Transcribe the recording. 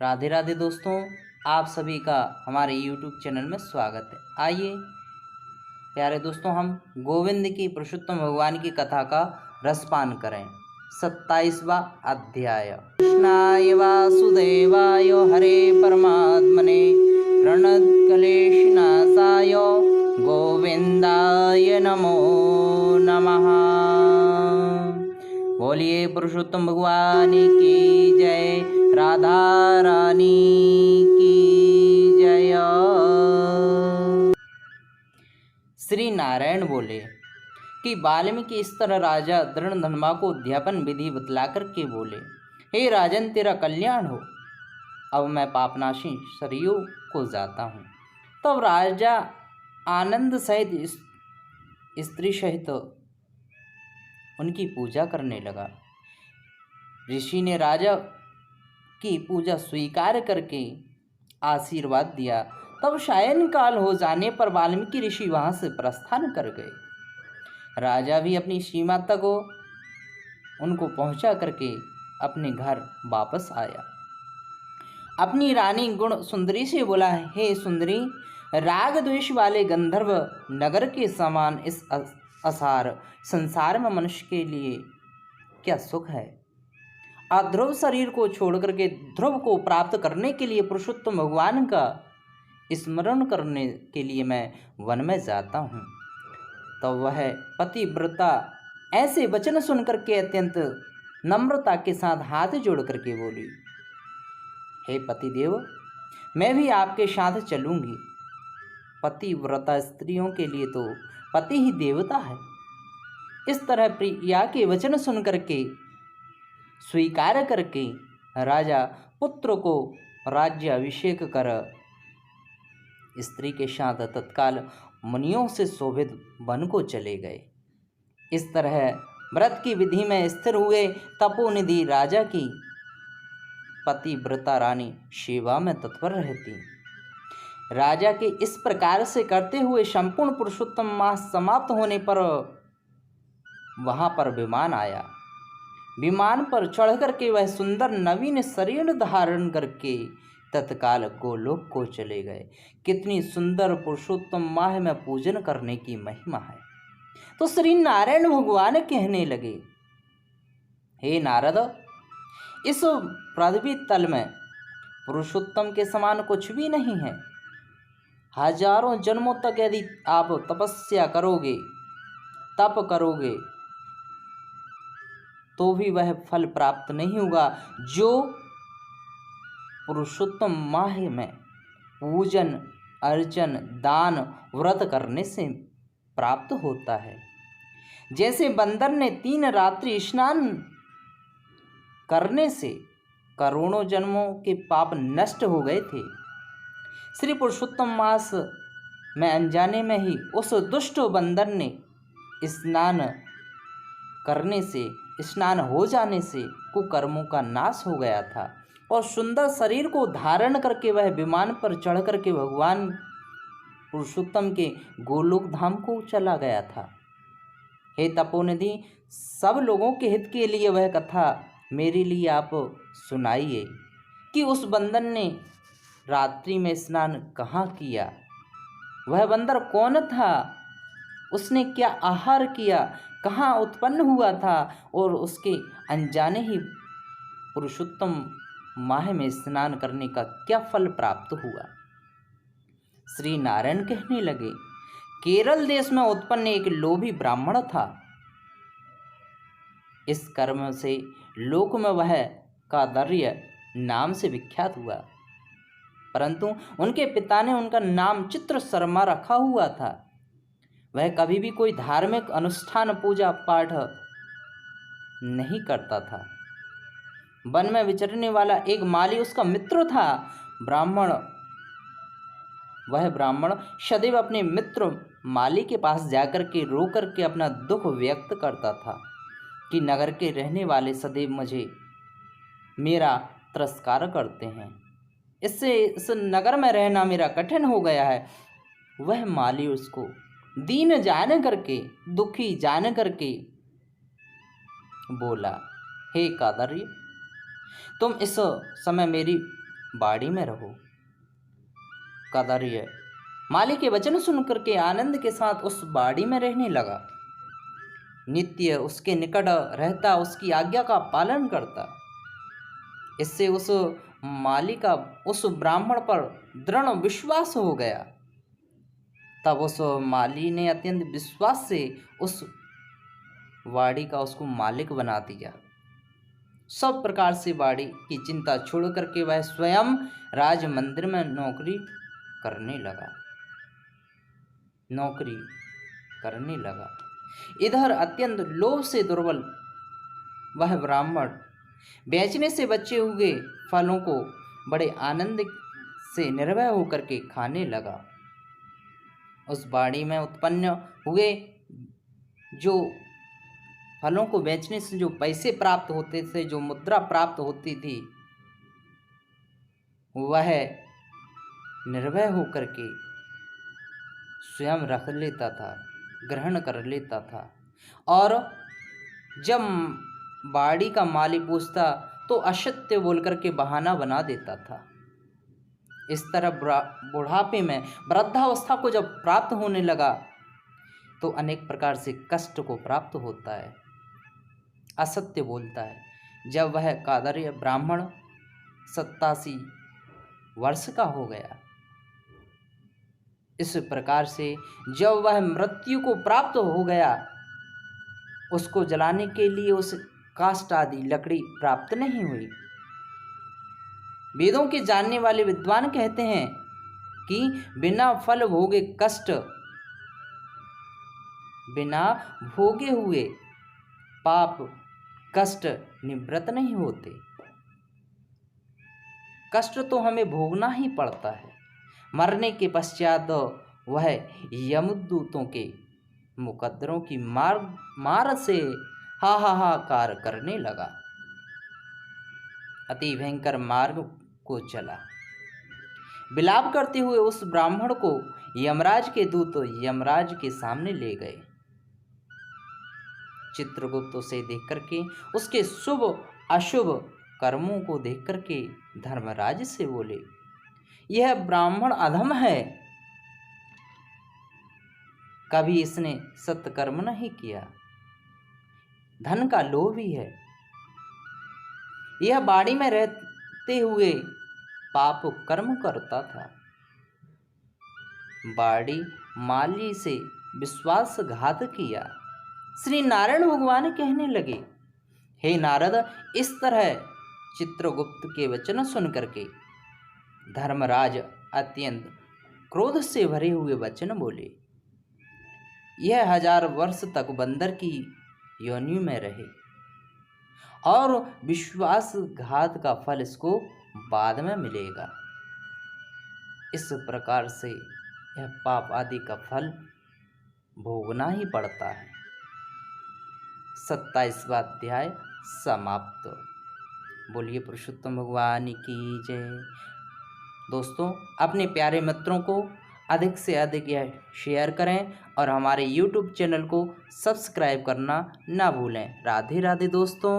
राधे राधे दोस्तों, आप सभी का हमारे YouTube चैनल में स्वागत है। आइए प्यारे दोस्तों, हम गोविंद की पुरुषोत्तम भगवान की कथा का रसपान करें। 27वां अध्याय। कृष्णाय वासुदेवाय हरे परमात्मने प्रणतक्लेशनाशाय गोविंदाय नमो नमः। बोलिए पुरुषोत्तम भगवान की जय, राधा रानी की जय। श्री नारायण बोले कि वाल्मीकि इस तरह राजा दृढ़धनमा को अध्यापन विधि बतला करके बोले, हे राजन, तेरा कल्याण हो। अब मैं पापनाशी सरयू को जाता हूँ। तब राजा आनंद सहित स्त्री सहित उनकी पूजा करने लगा। ऋषि ने राजा की पूजा स्वीकार करके आशीर्वाद दिया। तब सायं काल हो जाने पर वाल्मीकि ऋषि वहां से प्रस्थान कर गए। राजा भी अपनी सीमा तक उनको पहुंचा करके अपने घर वापस आया। अपनी रानी गुण सुंदरी से बोला, हे सुंदरी, राग द्वेष वाले गंधर्व नगर के समान इस असार संसार में मनुष्य के लिए क्या सुख है। अध्रुव शरीर को छोड़ करके ध्रुव को प्राप्त करने के लिए पुरुषोत्तम भगवान का स्मरण करने के लिए मैं वन में जाता हूँ। तो वह पतिव्रता ऐसे वचन सुन करके अत्यंत नम्रता के साथ हाथ जोड़ करके बोली, हे पतिदेव, मैं भी आपके साथ चलूंगी। पतिव्रता स्त्रियों के लिए तो पति ही देवता है। इस तरह प्रिया के वचन सुन करके स्वीकार करके राजा पुत्र को राज्याभिषेक कर स्त्री के साथ तत्काल मुनियों से शोभित वन को चले गए। इस तरह व्रत की विधि में स्थिर हुए तपोनिधि राजा की पतिव्रता रानी सेवा में तत्पर रहती। राजा के इस प्रकार से करते हुए संपूर्ण पुरुषोत्तम मास समाप्त होने पर वहां पर विमान आया। विमान पर चढ़ करके वह सुंदर नवीन शरीर धारण करके तत्काल गोलोक को चले गए। कितनी सुंदर पुरुषोत्तम माह में पूजन करने की महिमा है। तो श्री नारायण भगवान कहने लगे, हे नारद, इस पृथ्वी तल में पुरुषोत्तम के समान कुछ भी नहीं है। हजारों जन्मों तक यदि आप तपस्या करोगे, तप करोगे, तो भी वह फल प्राप्त नहीं होगा जो पुरुषोत्तम माह में पूजन अर्चन दान व्रत करने से प्राप्त होता है। जैसे बंदर ने 3 रात्रि स्नान करने से करोड़ों जन्मों के पाप नष्ट हो गए थे, श्री पुरुषोत्तम मास में अनजाने में ही उस दुष्ट बंदर ने स्नान हो जाने से कुकर्मों का नाश हो गया था और सुंदर शरीर को धारण करके वह विमान पर चढ़ करके भगवान पुरुषोत्तम के गोलोक धाम को चला गया था। हे तपोनिधि, सब लोगों के हित के लिए वह कथा मेरे लिए आप सुनाइए कि उस बंदर ने रात्रि में स्नान कहाँ किया, वह बंदर कौन था, उसने क्या आहार किया, कहाँ उत्पन्न हुआ था और उसके अनजाने ही पुरुषोत्तम माह में स्नान करने का क्या फल प्राप्त हुआ। श्री नारायण कहने लगे, केरल देश में उत्पन्न एक लोभी ब्राह्मण था। इस कर्म से लोक में वह कादर्य नाम से विख्यात हुआ, परंतु उनके पिता ने उनका नाम चित्र शर्मा रखा हुआ था। वह कभी भी कोई धार्मिक अनुष्ठान पूजा पाठ नहीं करता था। वन में विचरने वाला एक माली उसका मित्र था। वह ब्राह्मण सदैव अपने मित्र माली के पास जाकर के रो करके अपना दुख व्यक्त करता था कि नगर के रहने वाले सदैव मेरा तिरस्कार करते हैं, इससे इस नगर में रहना मेरा कठिन हो गया है। वह माली उसको दीन जान करके, दुखी जान करके बोला, हे कादर्य, तुम इस समय मेरी बाड़ी में रहो। कादर्य माली के वचन सुनकर के आनंद के साथ उस बाड़ी में रहने लगा। नित्य उसके निकट रहता, उसकी आज्ञा का पालन करता। इससे उस माली का उस ब्राह्मण पर दृढ़ विश्वास हो गया। तब उस माली ने अत्यंत विश्वास से उस वाड़ी का उसको मालिक बना दिया। सब प्रकार से वाड़ी की चिंता छोड़ करके वह स्वयं राज मंदिर में नौकरी करने लगा। इधर अत्यंत लोभ से दुर्बल वह ब्राह्मण बेचने से बचे हुए फलों को बड़े आनंद से निर्भय होकर के खाने लगा। उस बाड़ी में उत्पन्न हुए जो फलों को बेचने से जो पैसे प्राप्त होते थे, जो मुद्रा प्राप्त होती थी, वह निर्भय होकर के स्वयं रख लेता था, ग्रहण कर लेता था। और जब बाड़ी का माली पूछता तो असत्य बोलकर के बहाना बना देता था। इस तरह बुढ़ापे में वृद्धावस्था को जब प्राप्त होने लगा तो अनेक प्रकार से कष्ट को प्राप्त होता है, असत्य बोलता है। जब वह कादर्य ब्राह्मण 87 वर्ष का हो गया, इस प्रकार से जब वह मृत्यु को प्राप्त हो गया, उसको जलाने के लिए उस काष्ठ आदि लकड़ी प्राप्त नहीं हुई। वेदों के जानने वाले विद्वान कहते हैं कि बिना फल भोगे कष्ट, बिना भोगे हुए पाप कष्ट निवृत्त नहीं होते। कष्ट तो हमें भोगना ही पड़ता है। मरने के पश्चात वह यमदूतों के मुकद्दरों की मार से हाहाकार करने लगा। अति भयंकर मार्ग को चला। विलाप करते हुए उस ब्राह्मण को यमराज के दूत यमराज के सामने ले गए। चित्रगुप्त उसे देख करके, उसके शुभ अशुभ कर्मों को देख करके धर्मराज से बोले, यह ब्राह्मण अधम है, कभी इसने सत्कर्म नहीं किया, धन का लोभी है। यह बाड़ी में रहते हुए पाप कर्म करता था। बाड़ी माली से विश्वासघात किया। श्री नारायण भगवान कहने लगे, हे नारद, इस तरह चित्रगुप्त के वचन सुन करके धर्मराज अत्यंत क्रोध से भरे हुए वचन बोले, यह 1000 वर्ष तक बंदर की योनि में रहे और विश्वासघात का फल इसको बाद में मिलेगा। इस प्रकार से यह पाप आदि का फल भोगना ही पड़ता है। 27वां अध्याय समाप्त। बोलिए पुरुषोत्तम भगवान की जय। दोस्तों, अपने प्यारे मित्रों को अधिक से अधिक यह शेयर करें और हमारे YouTube चैनल को सब्सक्राइब करना ना भूलें। राधे राधे दोस्तों।